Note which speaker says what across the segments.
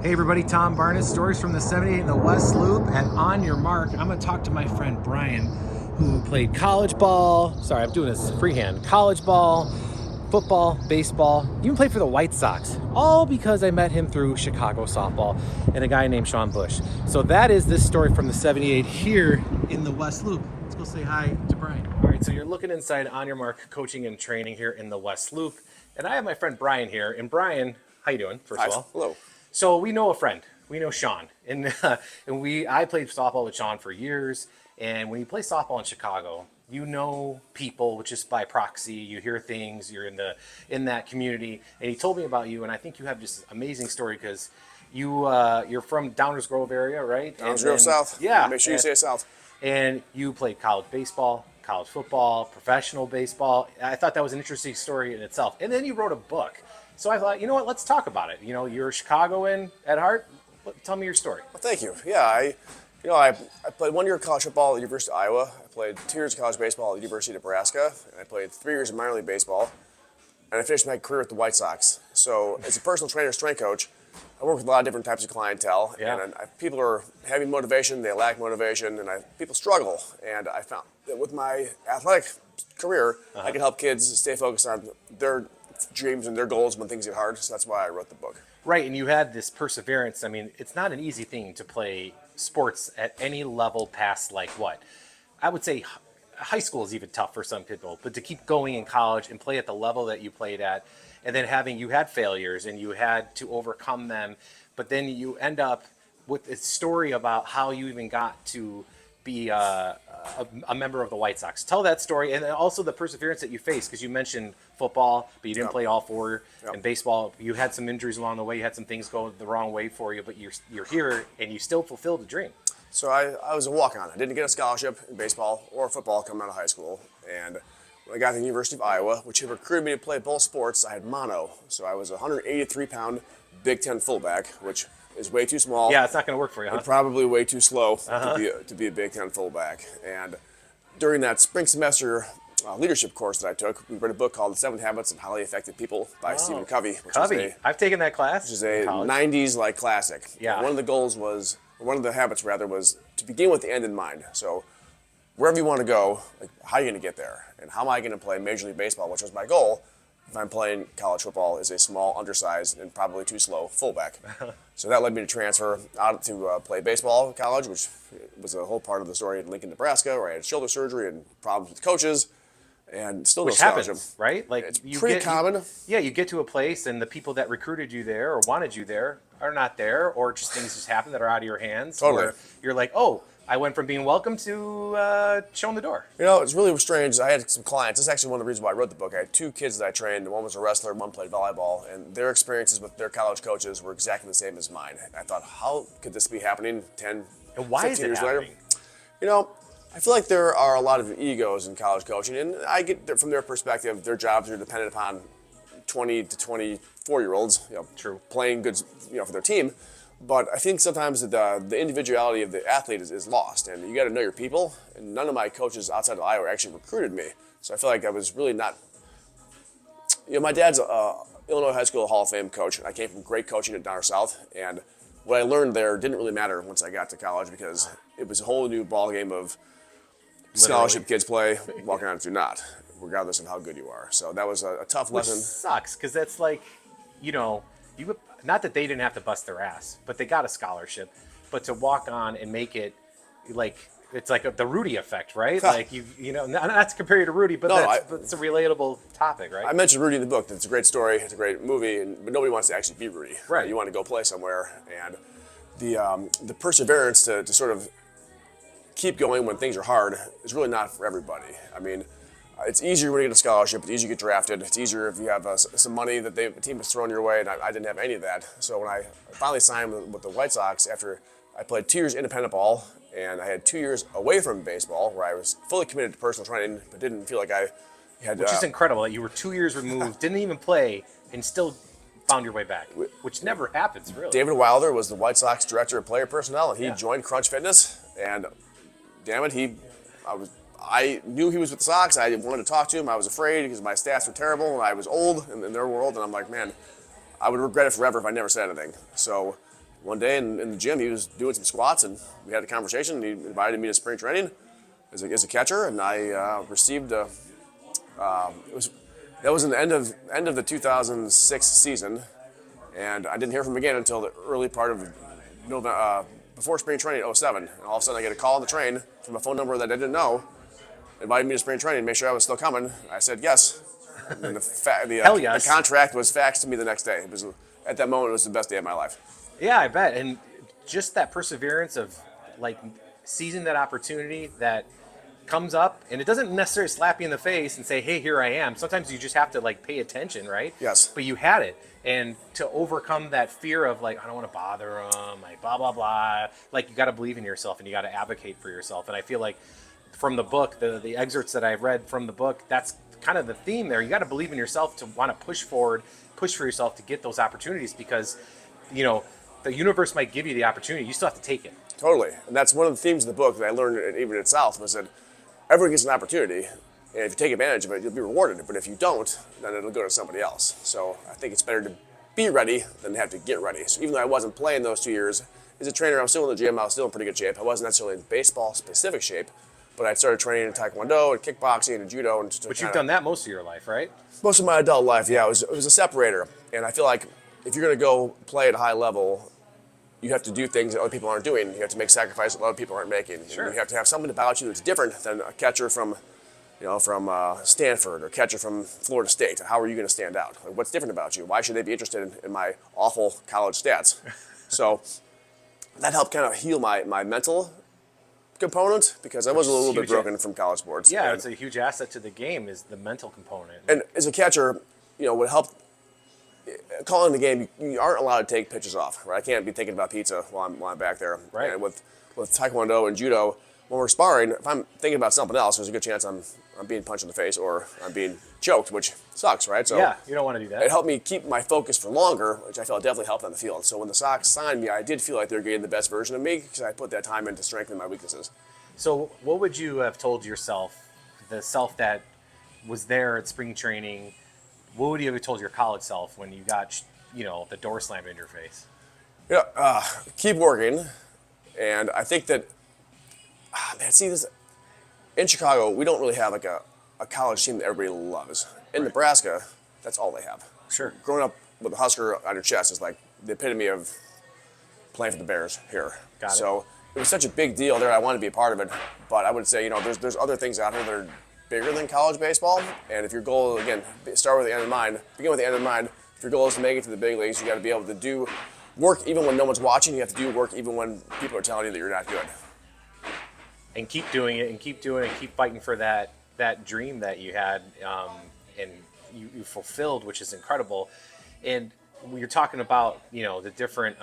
Speaker 1: Hey everybody, Tom Barnes, Stories from the 78 in the West Loop, and on your mark, I'm going to talk to my friend Brian, who played college ball, I'm doing this freehand, college ball, football, baseball, even played for the White Sox, all because I met him through Chicago softball and a guy named Sean Bush. So that is this story from the 78 here in the West Loop. Let's go say hi to Brian. All right, so you're looking inside On Your Mark coaching and training here in the West Loop, and I have my friend Brian here. And Brian, how you doing, first of all?
Speaker 2: Hello.
Speaker 1: So we know a friend. We know Sean, and I played softball with Sean for years. And when you play softball in Chicago, you know people just by proxy. You hear things. You're in that community. And he told me about you, and I think you have just an amazing story because you're from Downers Grove area, right?
Speaker 2: Downers Grove South.
Speaker 1: Yeah.
Speaker 2: Make sure you say South.
Speaker 1: And you played college baseball, college football, professional baseball. I thought that was an interesting story in itself. And then you wrote a book. So I thought, you know what, let's talk about it. You know, you're a Chicagoan at heart. Tell me your story.
Speaker 2: Well, thank you. Yeah, I played 1 year of college football at the University of Iowa. I played 2 years of college baseball at the University of Nebraska. And I played 3 years of minor league baseball. And I finished my career at the White Sox. So as a personal trainer, strength coach, I work with a lot of different types of clientele.
Speaker 1: Yeah.
Speaker 2: And people are having motivation, they lack motivation, and people struggle. And I found that with my athletic career, I can help kids stay focused on their dreams and their goals when things get hard. So that's why I wrote the book.
Speaker 1: Right, and you had this perseverance. I mean, it's not an easy thing to play sports at any level past, like what? I would say high school is even tough for some people, but to keep going in college and play at the level that you played at, and then you had failures and you had to overcome them, but then you end up with a story about how you even got to be a member of the White Sox. Tell that story, and then also the perseverance that you faced, because you mentioned football, but you didn't play all four. And baseball, you had some injuries along the way. You had some things go the wrong way for you, but you're here, and you still fulfilled the dream.
Speaker 2: So I was a walk-on. I didn't get a scholarship in baseball or football coming out of high school. And when I got to the University of Iowa, which had recruited me to play both sports, I had mono. So I was a 183-pound Big Ten fullback, which is way too small.
Speaker 1: Yeah, it's not going to work for you, huh?
Speaker 2: And probably way too slow to be a Big Ten fullback. And during that spring semester leadership course that I took, we read a book called The 7 Habits of Highly Effective People by Stephen Covey.
Speaker 1: I've taken that class.
Speaker 2: Which is a 90s classic.
Speaker 1: Yeah.
Speaker 2: And one of the habits was to begin with the end in mind. So wherever you want to go, how are you going to get there? And how am I going to play Major League Baseball, which was my goal if I'm playing college football, as a small, undersized, and probably too slow fullback. So that led me to transfer out to play baseball in college, which was a whole part of the story in Lincoln, Nebraska, where I had shoulder surgery and problems with coaches, and still no scholarship.
Speaker 1: Happens, right? Like
Speaker 2: it's pretty common.
Speaker 1: You get to a place, and the people that recruited you there or wanted you there are not there, or just things just happen that are out of your hands.
Speaker 2: Totally.
Speaker 1: Or you're like, oh, I went from being welcome to shown the door.
Speaker 2: You know, it's really strange. I had some clients. This is actually one of the reasons why I wrote the book. I had 2 kids that I trained. One was a wrestler, one played volleyball, and their experiences with their college coaches were exactly the same as mine. I thought, how could this be happening 10,
Speaker 1: and why
Speaker 2: 15
Speaker 1: is it
Speaker 2: years
Speaker 1: happening?
Speaker 2: later? You know, I feel like there are a lot of egos in college coaching, and I get that from their perspective, their jobs are dependent upon 20 to 24-year-olds,
Speaker 1: True,
Speaker 2: playing good, for their team. But I think sometimes the individuality of the athlete is lost, and you got to know your people. And none of my coaches outside of Iowa actually recruited me, so I feel like I was really not. My dad's a Illinois High School Hall of Fame coach, and I came from great coaching at Downers South. And what I learned there didn't really matter once I got to college, because it was a whole new ballgame of scholarship kids play, walking on do not, regardless of how good you are. So that was a tough lesson.
Speaker 1: Which sucks, because that's like, not that they didn't have to bust their ass, but they got a scholarship. But to walk on and make it it's like the Rudy effect, right? Like not to compare you to Rudy, but it's a relatable topic, right?
Speaker 2: I mentioned Rudy in the book. It's a great story. It's a great movie, but nobody wants to actually be Rudy.
Speaker 1: Right.
Speaker 2: You want to go play somewhere, and the perseverance to sort of keep going when things are hard is really not for everybody. I mean, it's easier when you get a scholarship. It's easier to get drafted. It's easier if you have some money that the team has thrown your way, and I didn't have any of that. So when I finally signed with the White Sox, after I played 2 years independent ball, and I had 2 years away from baseball, where I was fully committed to personal training, but didn't feel like I had.
Speaker 1: Which is incredible that you were 2 years removed, didn't even play, and still found your way back, which never happens, really.
Speaker 2: David Wilder was the White Sox director of player personnel, and he joined Crunch Fitness, and damn it, I knew he was with the Sox. I wanted to talk to him. I was afraid because my stats were terrible, and I was old in their world, and I'm like, man, I would regret it forever if I never said anything. So one day in the gym, he was doing some squats, and we had a conversation. He invited me to spring training as a catcher, and I received a. That was in the end of the 2006 season, and I didn't hear from him again until the early part of November, before spring training in '07. And all of a sudden, I get a call on the train from a phone number that I didn't know, invited me to spring training, make sure I was still coming. I said yes. And
Speaker 1: Hell yes.
Speaker 2: The contract was faxed to me the next day. It was, at that moment, it was the best day of my life.
Speaker 1: Yeah, I bet. And just that perseverance of like seizing that opportunity that comes up, and it doesn't necessarily slap you in the face and say, hey, here I am. Sometimes you just have to like pay attention, right?
Speaker 2: Yes.
Speaker 1: But you had it. And to overcome that fear of like, I don't want to bother them, like blah, blah, blah. Like you got to believe in yourself and you got to advocate for yourself. And I feel like from the book, the excerpts that I've read from the book, that's kind of the theme there. You got to believe in yourself to want to push forward, push for yourself to get those opportunities, because, you know, the universe might give you the opportunity. You still have to take it.
Speaker 2: Totally. And that's one of the themes of the book that I learned even at South, was that everyone gets an opportunity, and if you take advantage of it, you'll be rewarded. But if you don't, then it'll go to somebody else. So I think it's better to be ready than to have to get ready. So even though I wasn't playing those 2 years, as a trainer, I was still in the gym. I was still in pretty good shape. I wasn't necessarily in baseball-specific shape, but I started training in Taekwondo and kickboxing and judo. And
Speaker 1: But you've done that most of your life, right?
Speaker 2: Most of my adult life, yeah. It was a separator. And I feel like if you're going to go play at a high level, you have to do things that other people aren't doing. You have to make sacrifices that other people aren't making.
Speaker 1: Sure.
Speaker 2: And you have to have something about you that's different than a catcher from Stanford or catcher from Florida State. How are you going to stand out? Like, what's different about you? Why should they be interested in my awful college stats? So that helped kind of heal my mental component, because I was a little bit broken from college sports.
Speaker 1: Yeah, it's a huge asset to the game is the mental component.
Speaker 2: And as a catcher, what helped calling the game, you aren't allowed to take pitches off, right? I can't be thinking about pizza while I'm back there.
Speaker 1: Right.
Speaker 2: And with Taekwondo and Judo, when we're sparring, if I'm thinking about something else, there's a good chance I'm being punched in the face or I'm being choked, which sucks, right? So
Speaker 1: yeah, you don't want to do that.
Speaker 2: It helped me keep my focus for longer, which I felt definitely helped on the field. So when the Sox signed me, I did feel like they were getting the best version of me, because I put that time in to strengthen my weaknesses.
Speaker 1: So what would you have told yourself, the self that was there at spring training, what would you have told your college self when you got, the door slammed in your face?
Speaker 2: Yeah, keep working. And I think that, this in Chicago, we don't really have like a college team that everybody loves. In Nebraska, that's all they have.
Speaker 1: Sure.
Speaker 2: Growing up with a Husker on your chest is like the epitome of playing for the Bears here.
Speaker 1: Got it.
Speaker 2: So it was such a big deal there. I wanted to be a part of it. But I would say, there's other things out here that are bigger than college baseball. And if your goal, again, start with the end in mind, begin with the end in mind. If your goal is to make it to the big leagues, you got to be able to do work even when no one's watching. You have to do work even when people are telling you that you're not good.
Speaker 1: And keep doing it, and keep doing it, and keep fighting for that dream that you had, and you fulfilled, which is incredible. And when you're talking about, the different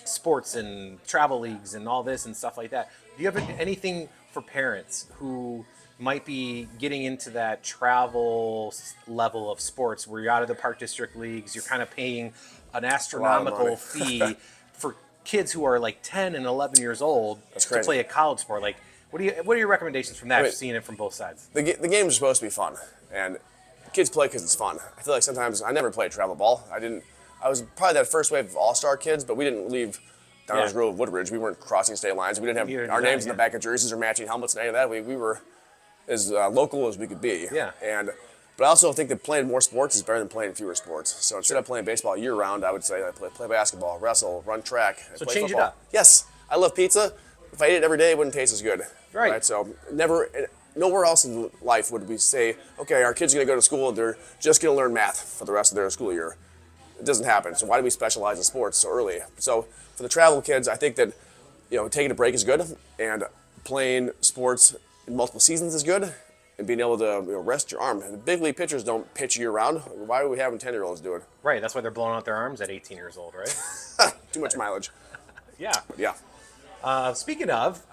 Speaker 1: sports and travel leagues and all this and stuff like that, do you have anything for parents who might be getting into that travel level of sports where you're out of the park district leagues, you're kind of paying an astronomical fee for kids who are like 10 and 11 years old to play a college sport? Like, what are your recommendations from that? Seeing it from both sides.
Speaker 2: The games are supposed to be fun, and kids play because it's fun. I feel like sometimes I never played travel ball. I was probably that first wave of all-star kids, but we didn't leave Downers Grove, Woodbridge. We weren't crossing state lines. We didn't have our names in the back of jerseys or matching helmets and any of that. We were as local as we could be.
Speaker 1: Yeah.
Speaker 2: But I also think that playing more sports is better than playing fewer sports. So instead of playing baseball year-round, I would say I play basketball, wrestle, run track.
Speaker 1: So
Speaker 2: play
Speaker 1: change
Speaker 2: football.
Speaker 1: it up.
Speaker 2: Yes. I love pizza. If I ate it every day, it wouldn't taste as good.
Speaker 1: Right.
Speaker 2: So nowhere else in life would we say, okay, our kids are going to go to school and they're just going to learn math for the rest of their school year. It doesn't happen. So why do we specialize in sports so early? So for the travel kids, I think that taking a break is good, and playing sports in multiple seasons is good, and being able to rest your arm. The big league pitchers don't pitch year round. Why are we having 10-year-olds do it?
Speaker 1: Right. That's why they're blowing out their arms at 18 years old, right?
Speaker 2: Too much mileage.
Speaker 1: Yeah.
Speaker 2: Yeah.
Speaker 1: Speaking of,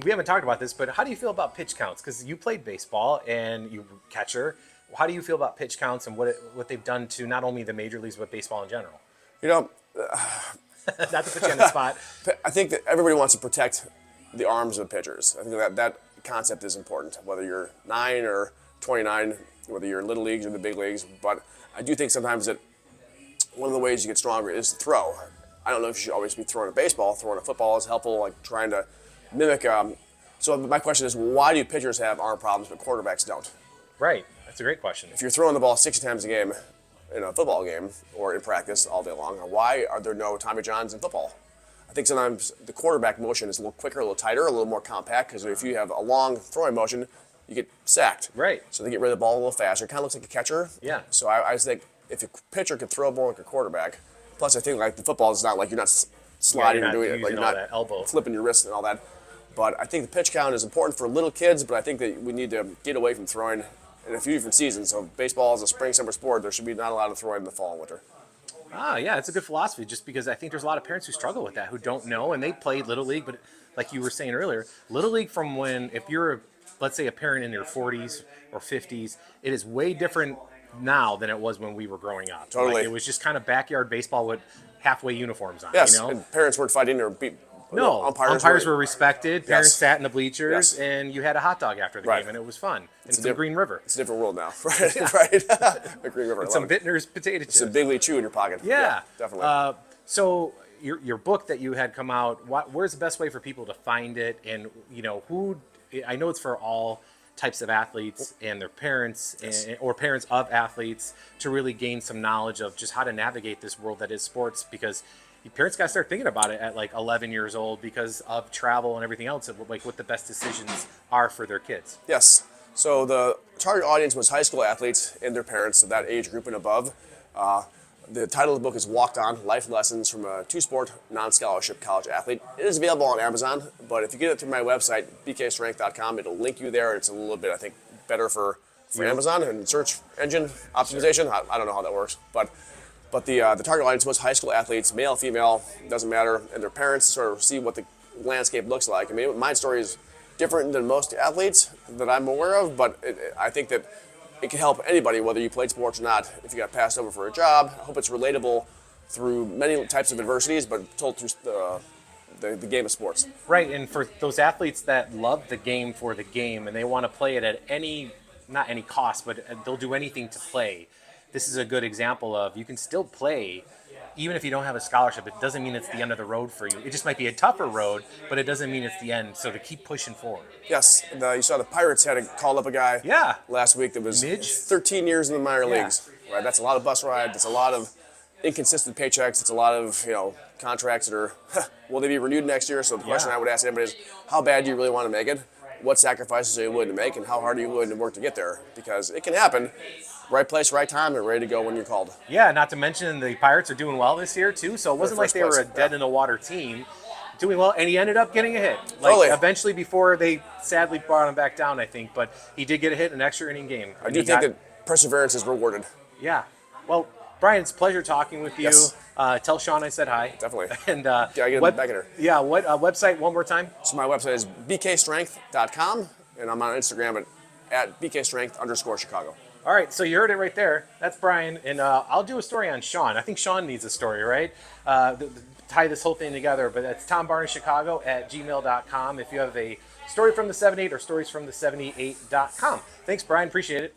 Speaker 1: we haven't talked about this, but how do you feel about pitch counts? Because you played baseball and you catcher. How do you feel about pitch counts and what they've done to not only the major leagues but baseball in general? Not to put you on the spot.
Speaker 2: I think that everybody wants to protect the arms of pitchers. I think that concept is important, whether you're 9 or 29, whether you're in little leagues or the big leagues. But I do think sometimes that one of the ways you get stronger is to throw. I don't know if you should always be throwing a baseball. Throwing a football is helpful, like trying to mimic. So my question is, why do pitchers have arm problems but quarterbacks don't?
Speaker 1: Right. That's a great question.
Speaker 2: If you're throwing the ball 60 times a game in a football game or in practice all day long, why are there no Tommy Johns in football? I think sometimes the quarterback motion is a little quicker, a little tighter, a little more compact, because if you have a long throwing motion, you get sacked.
Speaker 1: Right.
Speaker 2: So they get rid of the ball a little faster. It kind of looks like a catcher.
Speaker 1: Yeah.
Speaker 2: So I just think if a pitcher could throw more like a quarterback, plus I think like the football is not like you're not sliding
Speaker 1: you're
Speaker 2: or
Speaker 1: not
Speaker 2: doing it, like
Speaker 1: using
Speaker 2: you're
Speaker 1: all
Speaker 2: not
Speaker 1: that elbow.
Speaker 2: flipping your wrist and all that. But I think the pitch count is important for little kids, but I think that we need to get away from throwing in a few different seasons. So baseball is a spring, summer sport. There should be not a lot of throwing in the fall and winter.
Speaker 1: Yeah, it's a good philosophy just because I think there's a lot of parents who struggle with that, who don't know, and they played Little League, but like you were saying earlier, Little League from when, if you're, let's say, a parent in your 40s or 50s, it is way different now than it was when we were growing up.
Speaker 2: Totally.
Speaker 1: Like, it was just kind of backyard baseball with halfway uniforms on,
Speaker 2: Yes,
Speaker 1: you know?
Speaker 2: and parents weren't fighting or beat.
Speaker 1: No, umpires were respected. Parents
Speaker 2: Yes.
Speaker 1: sat in the bleachers,
Speaker 2: Yes.
Speaker 1: and you had a hot dog after the
Speaker 2: Right.
Speaker 1: game, and it was fun. And
Speaker 2: a
Speaker 1: some Green River.
Speaker 2: It's a different world now, right? Right. The Green River. I
Speaker 1: Some
Speaker 2: love it.
Speaker 1: Bittner's potato chips.
Speaker 2: Some Big League Chew in your pocket.
Speaker 1: Yeah.
Speaker 2: Definitely.
Speaker 1: So your book that you had come out, where's the best way for people to find it? And, you know, I know it's for all types of athletes and their parents or parents of athletes to really gain some knowledge of just how to navigate this world that is sports, because your parents got to start thinking about it at like 11 years old because of travel and everything else, like what the best decisions are for their kids.
Speaker 2: Yes. So the target audience was high school athletes and their parents of that age group and above. The title of the book is Walked On, Life Lessons from a Two-Sport, Non-Scholarship College Athlete. It is available on Amazon, but if you get it through my website, bkstrength.com, it'll link you there. It's a little bit, I think, better for Amazon and search engine optimization. I don't know how that works, but the target audience was high school athletes, male, female, doesn't matter, and their parents to sort of see what the landscape looks like. I mean, my story is different than most athletes that I'm aware of, but I think that it can help anybody, whether you played sports or not. If you got passed over for a job, I hope it's relatable through many types of adversities, but told through the game of sports.
Speaker 1: Right, and for those athletes that love the game for the game and they want to play it at not any cost, but they'll do anything to play. This is a good example of you can still play even if you don't have a scholarship. It doesn't mean it's the end of the road for you. It just might be a tougher road, but it doesn't mean it's the end. So to keep pushing forward.
Speaker 2: Yes, and, you saw the Pirates called up a guy last week that was
Speaker 1: Midge?
Speaker 2: 13 years in the minor leagues. Right, that's a lot of bus ride. That's a lot of inconsistent paychecks. It's a lot of contracts that are. Will they be renewed next year? So the question I would ask everybody is, how bad do you really want to make it? What sacrifices are you willing to make, and how hard are you willing to work to get there? Because it can happen. Right place, right time, and ready to go when you're called.
Speaker 1: Yeah, not to mention the Pirates are doing well this year too. So it wasn't like they were a dead in the water team. Doing well, and he ended up getting a hit. Like eventually, before they sadly brought him back down, I think. But he did get a hit in an extra inning game.
Speaker 2: I do think that perseverance is rewarded.
Speaker 1: Yeah. Well, Brian, it's a pleasure talking with you.
Speaker 2: Yes.
Speaker 1: Tell Sean I said hi.
Speaker 2: Definitely.
Speaker 1: And
Speaker 2: gotta get him back in here.
Speaker 1: Yeah. What website? One more time.
Speaker 2: So my website is bkstrength.com, and I'm on Instagram at bkstrength_Chicago.
Speaker 1: All right, so you heard it right there. That's Brian, and I'll do a story on Sean. I think Sean needs a story, right? Tie this whole thing together, but that's TomBarnesChicago at gmail.com if you have a story from the 78 or stories from the 78.com. Thanks, Brian. Appreciate it.